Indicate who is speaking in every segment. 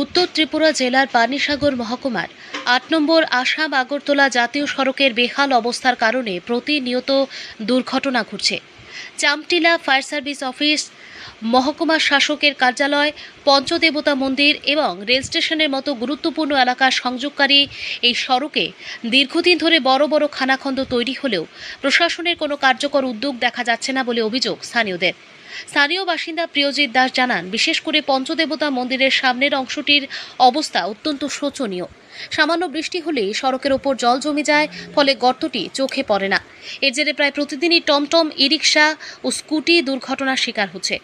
Speaker 1: উত্তর ত্রিপুরা জেলার পানিসাগর মহকুমার ৮ নম্বর আসাম আগরতলা জাতীয় সড়কের বেহাল অবস্থার কারণে প্রতিনিয়ত দুর্ঘটনা ঘটছে। চামটিলা ফায়ার সার্ভিস অফিস, মহকুমা শাসকের কার্যালয়, পঞ্চদেবতা মন্দির এবং রেল স্টেশনের মতো গুরুত্বপূর্ণ এলাকার সংযোগকারী এই সড়কে দীর্ঘদিন ধরে বড় বড় খানাখন্দ তৈরি হলেও প্রশাসনের কোনো কার্যকর উদ্যোগ দেখা যাচ্ছে না বলে অভিযোগ স্থানীয়দের। স্থানীয় বাসিন্দা প্রিয়জিৎ দাস জানান, বিশেষ করে পঞ্চদেবতা মন্দিরের সামনের অংশটির অবস্থা অত্যন্ত শোচনীয়। সামান্য বৃষ্টি হলেই সড়কের ওপর জল জমে যায়, ফলে গর্তটি চোখে পড়ে না। এর জেরে প্রায় প্রতিদিনই টমটম, ই-রিকশা ও স্কুটি দুর্ঘটনার শিকার হচ্ছে।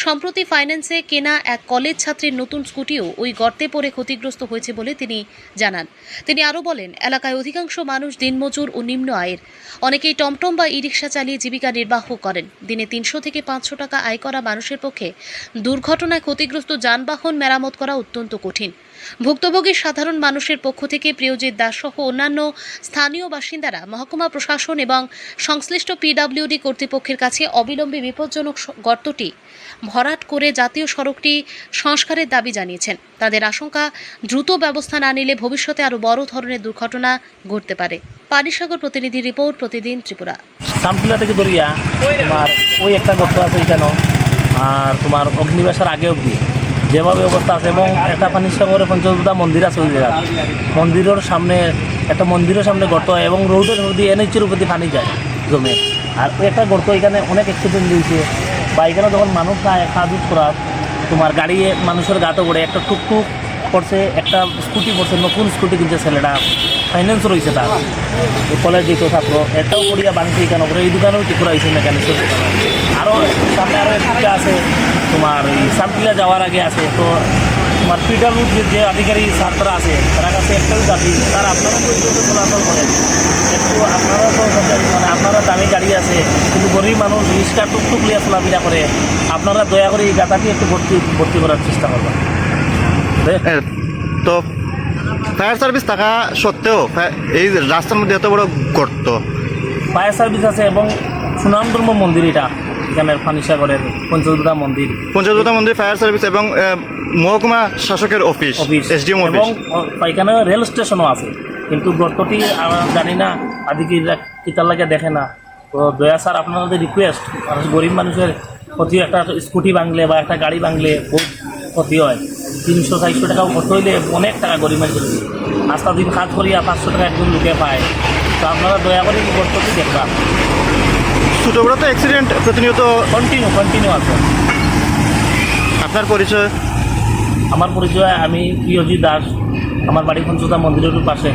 Speaker 1: সম্প্রতি ফাইন্যান্সে কেনা এক কলেজ ছাত্রীর নতুন স্কুটিও ওই গর্তে পড়ে ক্ষতিগ্রস্ত হয়েছে বলে তিনি জানান। তিনি আরও বলেন, এলাকায় অধিকাংশ মানুষ দিনমজুর ও নিম্ন আয়ের। অনেকেই টমটম বা ই-রিকশা চালিয়ে জীবিকা নির্বাহ করেন। দিনে ৩০০ থেকে ৫০০ টাকা আয় করা মানুষের পক্ষে দুর্ঘটনায় ক্ষতিগ্রস্ত যানবাহন মেরামত করা অত্যন্ত কঠিন। ভুক্তভোগী সাধারণ মানুষের পক্ষ থেকে প্রিয়জিৎ দাস সহ অন্যান্য স্থানীয় বাসিন্দারা মহকুমা প্রশাসন এবং সংশ্লিষ্ট পিডব্লিউডি কর্তৃপক্ষের কাছে অবিলম্বে বিপজ্জনক গর্তটি ভরাট করে জাতীয় সড়কটি সংস্কারের দাবি জানিয়েছেন। তাদের আশঙ্কা, দ্রুত ব্যবস্থা না নিলে ভবিষ্যতে আরও বড় ধরনের দুর্ঘটনা ঘটতে পারে। পানিসাগর প্রতিনিধি রিপোর্ট, প্রতিদিন ত্রিপুরা।
Speaker 2: সামটিলা থেকে দরিয়া তোমার ওই একটা গর্ত আছে এখানে, আর তোমার অগ্নিবাসার আগে অবধি যেভাবে অবস্থা আছে, এবং একটা পানিসাগরে পঞ্চদেবতা মন্দির আছে ওই জায়গা, মন্দিরের সামনে একটা মন্দিরের সামনে গর্ত হয় এবং রোডের মধ্যে এনএইচের উপর দিয়ে পানি যায় জমে। আর ওই একটা গর্ত, এখানে অনেক অ্যাক্সিডেন্ট হয়েছে, বা এখানে যখন মানুষ খাওয়া দুধ করা তোমার গাড়ি মানুষের গাতে পড়ে, একটা টুকটুক পড়ছে, একটা স্কুটি পড়ছে, নতুন স্কুটি কিনছে ছেলেটা, ফাইন্যান্স রয়েছে তার কলেজ যেত ছাত্র, একটাও পড়িয়া বানিয়েছে এখানে করে, এই দোকানেও ঠিক করা হয়েছে মেকানিক্সের দোকানে। আরও সামনে আরও একটা আছে তোমার এই সামটিলা যাওয়ার আগে আছে। তো তোমার পিডব্লিউডির যে আধিকারিক ছাত্ররা আছে তারা কাছে একটাই দাবি, তারা আপনারা পর্যন্ত চলাচল করেন, একটু আপনারা তো মানে আপনারা দামি গাড়ি আছে, কিন্তু গরিব মানুষ রিক্সা টুকটুক লিয়ে চলাফেরা করে, আপনারা দয়া করে এই গাতাটি একটু ভর্তি করার চেষ্টা করবেন।
Speaker 3: তো ফায়ার সার্ভিস থাকা সত্ত্বেও এই রাস্তার মধ্যে এত বড় গর্ত।
Speaker 2: ফায়ার সার্ভিস আছে এবং সুনামধর্ম মন্দির, এটা এখানের পানিসাগরের পঞ্চদেবতা মন্দির, ফায়ার সার্ভিস এবং মহকুমা শাসকের অফিস, এসডিএম অফিস, এবং এখানে রেল স্টেশনও আছে। কিন্তু গর্তটি জানি না আধিকারিকরা কিতার লাগে দেখে না। তো দয়া স্যার, আপনাদের রিকোয়েস্ট, গরিব মানুষের ক্ষতি, একটা স্কুটি ভাঙলে বা একটা গাড়ি ভাঙলে বহুত ক্ষতি হয়। ৩০০-৪০০ টাকাও ক্ষতি হইলে অনেক টাকা গরিব মানুষের, আস্তা দিন কাজ করিয়া ৫০০ টাকা একজন লোকে পায়। তো আপনারা দয়া করে গর্তটি দেখবা।
Speaker 3: ছোটো বড় তো অ্যাক্সিডেন্ট প্রতিনিয়ত
Speaker 2: কন্টিনিউ আছে।
Speaker 3: আপনার পরিচয়?
Speaker 2: আমার পরিচয়, আমি প্রিয়জিৎ দাস, আমার বাড়ি পঞ্চদেবতা মন্দিরের পাশে।